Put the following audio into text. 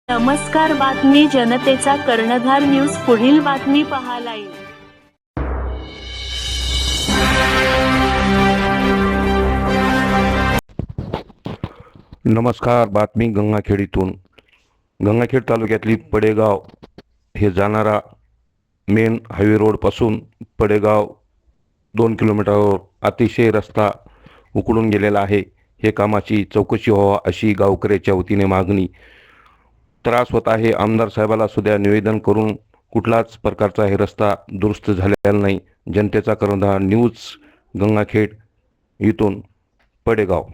नमस्कार, बातमी जनतेचा कर्णधार न्यूज. पुढील बातमी पाहायला येईल. नमस्कार, बातमी गंगाखेडीतून. गंगाखेड तालुक्यातली पडेगाव हे जाणारा मेन हायवे रोडपासून पडेगाव 2 किलोमीटरवर अतिशय रस्ता उकडून गेलेला आहे. हे कामाची चौकशी व्हावा अशी गावकऱ्याच्या वतीने मागणी. त्रास होत आहे. आमदार साहेबाला सुद्धा निवेदन करून कुठलाच प्रकारचा हे रस्ता दुरुस्त झालेला नाही. जनतेचा कर्णधार न्यूज गंगाखेड इथून पडेगाव.